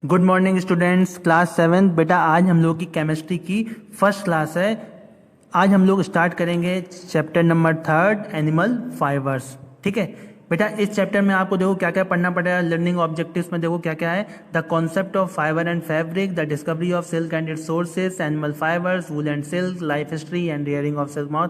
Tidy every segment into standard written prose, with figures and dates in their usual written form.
Good morning students, class 7। बेटा आज हम लोग की केमिस्ट्री की फर्स्ट क्लास है। आज हम लोग स्टार्ट करेंगे चैप्टर नंबर 3 एनिमल फाइबर्स। ठीक है बेटा, इस चैप्टर में आपको देखो क्या क्या पढ़ना पड़ेगा। लर्निंग ऑब्जेक्टिव्स में देखो क्या क्या है। The concept of fibre and fabric, the discovery of silk and its sources, animal fibres, wool and silk, life history and rearing of silk moth,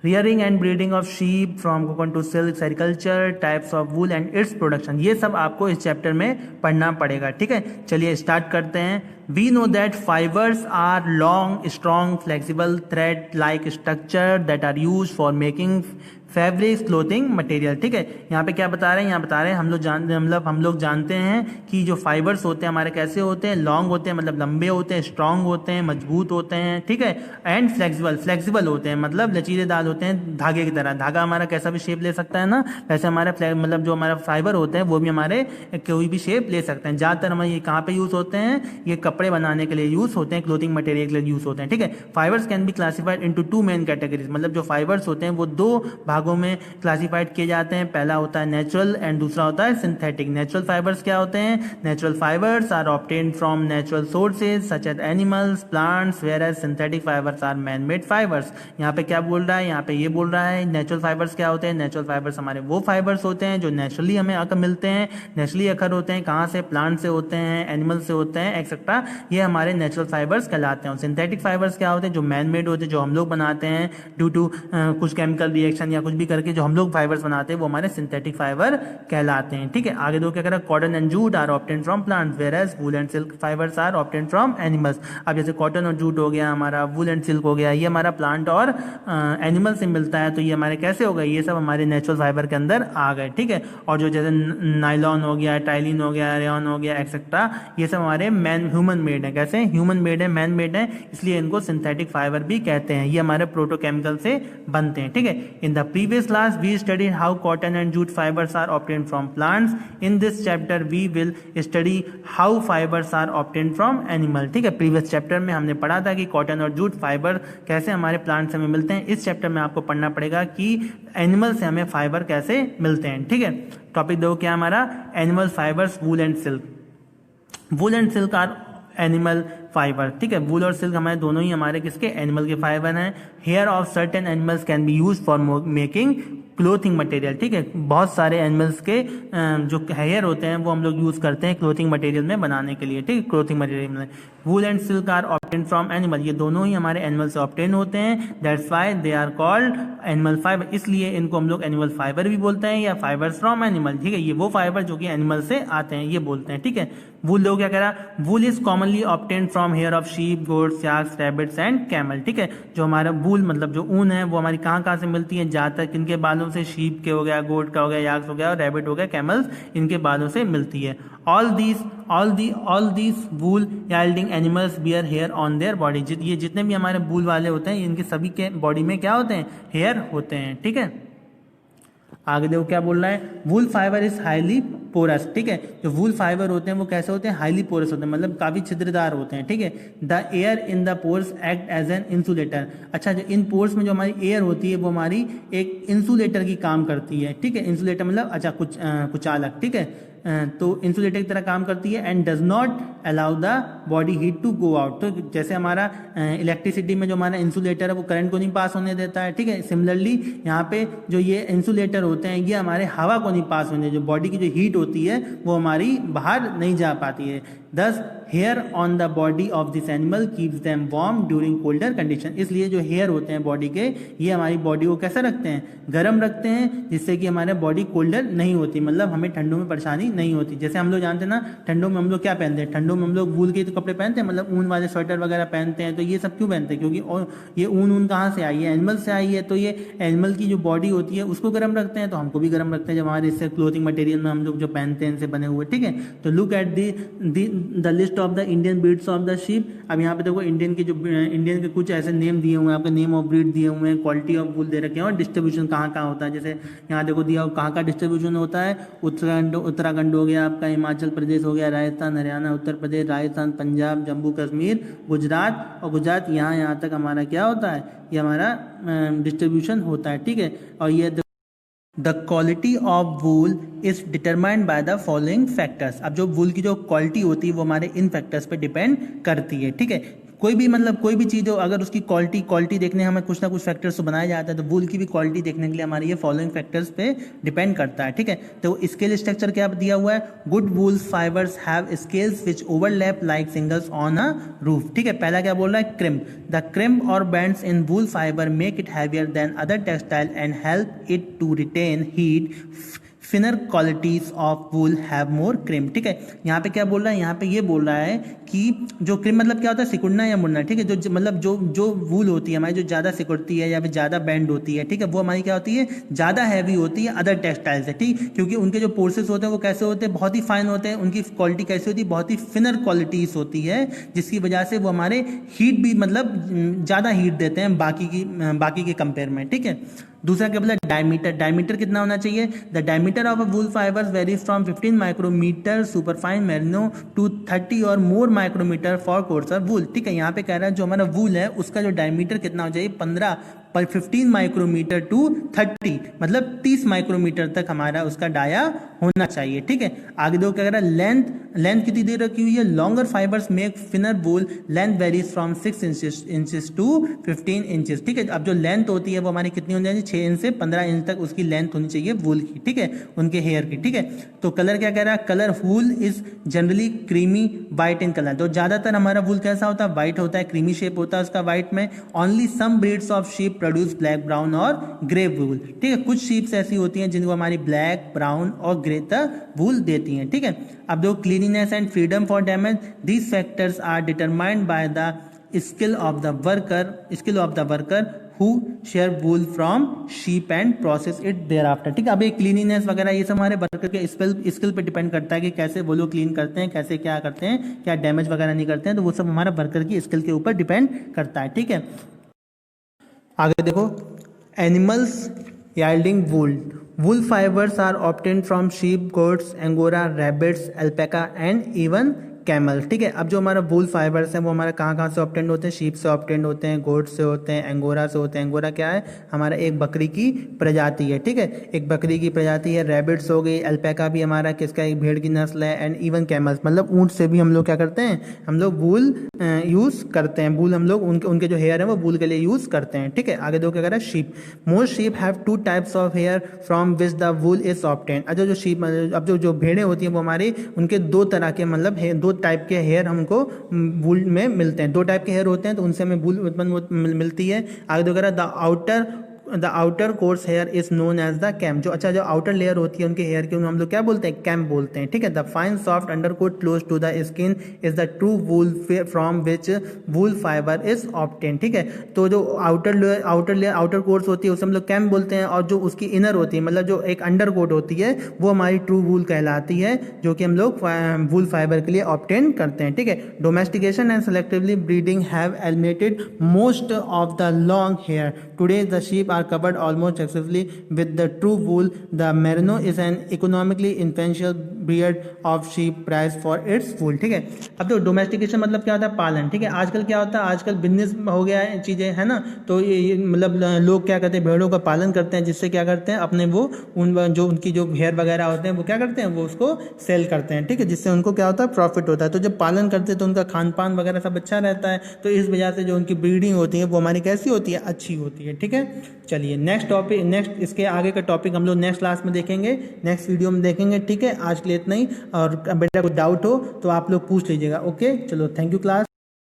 rearing and breeding of sheep from cocoon to silk, sericulture, types of wool and its production. ये सब आपको इस chapter में पढ़ना पड़ेगा। ठीक है, चलिए स्टार्ट करते हैं। We know that fibres are long strong flexible thread like structure that are use for making fabrics clothing material. ठीक है, यहाँ पे क्या बता रहे हैं, यहाँ बता रहे हैं हम लोग जानते हैं कि जो फाइबर्स होते हैं हमारे कैसे होते हैं, लॉन्ग होते हैं मतलब लंबे होते हैं, स्ट्रांग होते हैं मजबूत होते हैं। ठीक है, एंड फ्लेक्सिबल होते हैं मतलब लचीलेदार होते हैं धागे की तरह। धागा हमारा कैसा भी शेप ले सकता है ना, वैसे हमारे मतलब जो हमारा फाइबर होते हैं वो भी हमारे कोई भी शेप ले सकते हैं। ज़्यादातर हमारे ये कहाँ पे यूज़ होते हैं, ये कपड़े बनाने के लिए यूज़ होते हैं, क्लोथिंग मटेरियल के लिए यूज़ होते हैं। ठीक है, fibres can be classified into 2 main categories, मतलब जो फाइबर्स होते हैं वो 2 भागों में क्लासिफाइड किए जाते हैं। पहला होता है नेचुरल एंड दूसरा होता है सिंथेटिक। नेचुरल फाइबर्स क्या होते हैं? Natural fibres are obtained from natural sources such as animals, plants, whereas synthetic fibres are man made fibres. यहाँ पे क्या बोल रहा है, यहाँ पे ये बोल रहा है नेचुरल फाइबर्स क्या होते हैं। नेचुरल फाइबर्स हमारे वो फाइबर्स होते हैं जो नेचुरली हमें आकर मिलते हैं, नेचुरली अखर होते हैं। कहाँ से? प्लांट से होते हैं, एनिमल से होते हैं, एक्सेट्रा। ये हमारे नेचुरल फाइबर्स कहलाते हैं। सिंथेटिक फाइबर्स क्या होते हैं? जो मैन मेड होते हैं, जो हम लोग बनाते हैं ड्यू टू कुछ केमिकल रिएक्शन या कुछ भी करके जो हम लोग फाइबर्स बनाते हैं वो हमारे सिंथेटिक फाइबर कहलाते हैं। ठीक है, आगे दो क्या कह रहा है, cotton and jute are obtained from plants whereas wool and silk fibres are obtained from animals. अब जैसे कॉटन और जूट हो गया हमारा, वूल एंड सिल्क हो गया, ये हमारा प्लांट और एनिमल से मिलता है, तो ये हमारे कैसे हो गए, ये सब हमारे नेचुरल फाइबर के अंदर आ गए। ठीक है, और जो जैसे नाइलॉन हो गया, टाइलिन हो गया, रेयन हो गया, एक्सेट्रा, ये सब हमारे ह्यूमन मेड है। कैसे? ह्यूमन मेड है, मैन मेड है, इसलिए इनको सिंथेटिक फाइबर भी कहते हैं। ये हमारे प्रोटोकेमिकल से बनते हैं। ठीक है, in the previous class we study how cotton and jute fibers are obtained from plants. In this chapter we will study how fibers are obtained from animal. ठीक है, प्रीवियस चैप्टर में हमने पढ़ा था कि कॉटन और जूट फाइबर कैसे हमारे प्लांट से हमें मिलते हैं। इस चैप्टर में आपको पढ़ना पड़ेगा कि एनिमल से हमें फाइबर कैसे मिलते हैं। ठीक है, टॉपिक दो क्या हमारा, animal fibres, wool and silk. Wool and silk are animal fibre. ठीक है, वूल और सिल्क हमारे दोनों ही हमारे किसके, एनिमल के फाइबर हैं। Hair of certain animals can be use for making clothing material. ठीक है, बहुत सारे एनिमल्स के जो हेयर होते हैं वो हम लोग यूज करते हैं क्लोथिंग मटेरियल में बनाने के लिए। ठीक है, क्लोथिंग मटेरियल में wool and silk are obtain from animal, ये दोनों ही हमारे एनिमल से ऑब्टेन होते हैं। That's why they are called animal fibre, इसलिए इनको हम लोग एनिमल फाइबर भी बोलते हैं या फाइबर्स फ्रॉम एनिमल। ठीक है, ये वो फाइबर जो कि एनिमल से आते हैं ये बोलते हैं। ठीक है, वूल लोग क्या कह रहा, wool is commonly obtain from hair of sheep, goats, yaks, rabbits and camel. ठीक है, जो हमारा वूल मतलब जो ऊन है वो हमारी कहाँ कहाँ से मिलती है, ज़्यादातर किनके बालों से, शीप के हो गया, गोट का हो गया, याक्स हो गया और रैबिट हो गया, कैमल्स, इनके बालों से मिलती है। All these wool yielding animals bear hair on their body. ये जितने भी हमारे वूल वाले होते हैं इनके सभी के बॉडी में क्या होते हैं, हेयर होते हैं। ठीक है, आगे देखो क्या बोल रहा है, wool fibre is highly porous. ठीक है, जो वूल फाइबर होते हैं वो कैसे होते हैं, हाईली पोरस होते हैं, मतलब काफी छिद्रदार होते हैं। ठीक है, the air in the pores act as an insulator. अच्छा, जो इन पोर्स में जो हमारी एयर होती है वो हमारी एक इंसुलेटर की काम करती है। ठीक है, इंसुलेटर मतलब अच्छा कुचालक। ठीक है, तो इंसुलेटर की तरह काम करती है। And does not allow the body heat to go out. तो जैसे हमारा इलेक्ट्रिसिटी में जो हमारा इंसुलेटर है वो करंट को नहीं पास होने देता है। ठीक है, सिमिलरली यहाँ पे जो ये इंसुलेटर होते हैं ये हमारे हवा को नहीं पास होने, जो बॉडी की जो हीट होती है वो हमारी बाहर नहीं जा पाती है। Thus hair on the body of this animal keeps them warm during colder condition. इसलिए जो हेयर होते हैं बॉडी के ये हमारी बॉडी को कैसा रखते हैं, गर्म रखते हैं, जिससे कि हमारे बॉडी कोल्डर नहीं होती, मतलब हमें ठंडों में परेशानी नहीं होती। जैसे हम लोग जानते हैं ना, ठंडों में हम लोग क्या पहनते हैं, ठंडों में हम लोग वूल के तो कपड़े पहनते हैं, मतलब ऊन वाले स्वेटर वगैरह पहनते हैं। तो ये सब क्यों पहनते हैं, क्योंकि ये ऊन कहाँ से आई है, एनिमल से आई है। तो ये एनिमल की जो बॉडी होती है उसको गर्म रखते हैं, तो हमको भी गर्म रखते हैं जब हमारे इससे क्लोथिंग मटेरियल में हम लोग जो पहनते हैं इनसे बने हुए। ठीक है, तो look at the list of the Indian breeds of the sheep. अब यहाँ पे देखो इंडियन के कुछ ऐसे नेम दिए हुए हैं आपके, नेम ऑफ ब्रीड दिए हुए हैं, क्वालिटी ऑफ वूल दे रखे हैं और डिस्ट्रीब्यूशन कहाँ कहाँ होता है। जैसे यहाँ देखो दिया कहाँ का डिस्ट्रीब्यूशन होता है, उत्तराखंड हो गया आपका, हिमाचल प्रदेश हो गया, राजस्थान, हरियाणा, उत्तर प्रदेश, राजस्थान, पंजाब, जम्मू कश्मीर, गुजरात, और गुजरात यहाँ तक हमारा क्या होता है, ये हमारा डिस्ट्रीब्यूशन होता है। ठीक है, और ये the quality of wool is determined by the following factors. अब जो वूल की जो क्वालिटी होती है वो हमारे इन फैक्टर्स पे डिपेंड करती है, ठीक है। कोई भी मतलब कोई भी चीज़ हो, अगर उसकी क्वालिटी देखने हमें कुछ ना कुछ फैक्टर्स तो बनाया जाता है, तो वूल की भी क्वालिटी देखने के लिए हमारे ये फॉलोइंग फैक्टर्स पे डिपेंड करता है, ठीक है। तो स्केल स्ट्रक्चर क्या दिया हुआ है, good wool fibres have scales which overlap like shingles on a roof, ठीक है। पहला क्या बोल रहा है, क्रिम्प। द क्रिम्प और bends in wool fibre make it heavier than other textile and help it to retain heat. Finer qualities of wool have more crimp, ठीक है। यहाँ पे क्या बोल रहा है, यहाँ पे ये बोल रहा है कि जो क्रिम मतलब क्या होता है, सिकुड़ना या मुड़ना, ठीक है। मतलब जो वूल होती है हमारी, जो ज़्यादा सिकुड़ती है या फिर ज़्यादा बेंड होती है, ठीक है, वो हमारी क्या होती है, ज़्यादा हैवी होती है अदर टेक्सटाइल से, ठीक। क्योंकि उनके जो पोर्सेस होते हैं वो कैसे होते हैं, बहुत ही फाइन होते हैं। उनकी क्वालिटी कैसी होती है, बहुत ही फिनर क्वालिटीज होती है, जिसकी वजह से वो हमारे हीट भी मतलब ज़्यादा हीट देते हैं बाकी के कंपेयर में, ठीक है। दूसरा क्या बोला, डायमीटर। डायमीटर कितना होना चाहिए, the diameter of a wool fibres varies from 15 micrometre superfine merino to 30 और more micrometre for coarser wool, ठीक है। यहाँ पे कह रहा है जो हमारा वूल है उसका जो डायमीटर कितना हो जाए, 15 माइक्रोमीटर टू 30, मतलब 30 माइक्रोमीटर तक हमारा उसका डाया होना चाहिए, ठीक है। आगे दो क्या कह रहा है, लेंथ कितनी दे रखी हुई है, longer fibres make finer wool, length varies from 6 inches to 15 inches, ठीक है। अब जो लेंथ होती है वो हमारी कितनी होनी चाहिए, 6 इंच से 15 इंच तक उसकी लेंथ होनी चाहिए वूल की, ठीक है, उनके हेयर की, ठीक है। तो कलर क्या कह रहा है, colour wool is generally creamy white in colour. तो ज्यादातर हमारा वूल कैसा होता है, वाइट होता है, क्रीमी शेप होता है उसका वाइट में। Only some breeds of sheep produce black, brown और ग्रे वूल, ठीक है। कुछ शीप्स ऐसी होती हैं जिनको हमारी ब्लैक, ब्राउन और ग्रे तक वूल देती हैं, ठीक है। अब दो cleanliness and freedom for damage, these factors are determined by the skill of the worker who shear wool from sheep and process it thereafter, ठीक है। अब ये क्लीनिनेस वगैरह ये सब हमारे वर्कर के स्किल पे डिपेंड करता है कि कैसे वो लोग क्लीन करते हैं, कैसे क्या करते हैं, क्या डैमेज वगैरह नहीं करते हैं, तो वो सब हमारा वर्कर की स्किल के ऊपर डिपेंड करता है, ठीक है। आगे देखो, animals yielding wool fibres are obtained from sheep, goats, angora, rabbits, alpaca and even camel, ठीक है। अब जो हमारा वूल फाइबर्स हैं वो हमारा कहाँ से ऑब्टेंड होते हैं, शीप से ऑब्टेंड होते हैं, गोट से होते हैं, एंगोरा से होते हैं। एंगोरा क्या है, हमारा एक बकरी की प्रजाति है, ठीक है, एक बकरी की प्रजाति है। रैबिट्स हो गई, अल्पैका भी हमारा किसका, एक भेड़ की नस्ल है। एंड इवन कैमल्स, मतलब ऊँट से भी हम लोग क्या करते हैं, हम लोग वूल यूज़ करते हैं। वूल हम लोग उनके जो हेयर है वो वूल के लिए यूज़ करते हैं, ठीक है। आगे दो क्या कर रहा है, sheep. Most sheep have 2 types of hair from which the wool is obtained. अच्छा जो शीप, अब जो भेड़ें होती हैं वो हमारी, उनके 2 तरह के मतलब 2 टाइप के हेयर हमको वूल में मिलते हैं। 2 टाइप के हेयर होते हैं तो उनसे हमें वूल उत्पन्न मिलती है। आगे दो कह रहा है, the outer coarse hair is known as the kemp. जो आउटर लेयर होती है उनके हेयर की, हम लोग क्या बोलते हैं, कैम बोलते हैं, ठीक है। The fine soft undercoat close to the skin is the true wool from which wool fibre is obtain, ठीक है। तो जो आउटर कोर्स होती है उसे हम लोग कैम बोलते हैं, और जो उसकी इनर होती है, मतलब जो एक अंडर कोट होती है, वो हमारी ट्रू वूल कहलाती है, जो कि हम लोग वूल फाइबर के लिए ऑब्टेन करते हैं, ठीक है। Domestication and selectively breeding have eliminated most of the long hair. Today the sheep are covered almost exclusively with the true wool. The merino is an economically influential breed of sheep prized for its wool, ठीक है। अब तो domestication मतलब क्या होता है, पालन, ठीक है। आजकल क्या होता है, आजकल बिजनेस हो गया है चीज़ें, है ना। तो ये मतलब लोग क्या करते हैं, भेड़ों का पालन करते हैं, जिससे क्या करते हैं, अपने वो जो उनकी जो हेयर वगैरह होते हैं वो क्या करते हैं, वो उसको सेल करते हैं, ठीक है, जिससे उनको क्या होता है, प्रॉफिट होता है। तो जब पालन करते हैं तो उनका खान पान वगैरह सब अच्छा रहता है, तो इस वजह से जो उनकी ब्रीडिंग होती है वो हमारी कैसी होती है, अच्छी होती है, ठीक है। चलिए नेक्स्ट इसके आगे का टॉपिक हम लोग नेक्स्ट क्लास में देखेंगे, नेक्स्ट वीडियो में देखेंगे, ठीक है। आज के लिए इतना ही, और बेटा कोई डाउट हो तो आप लोग पूछ लीजिएगा, ओके। चलो, थैंक यू क्लास।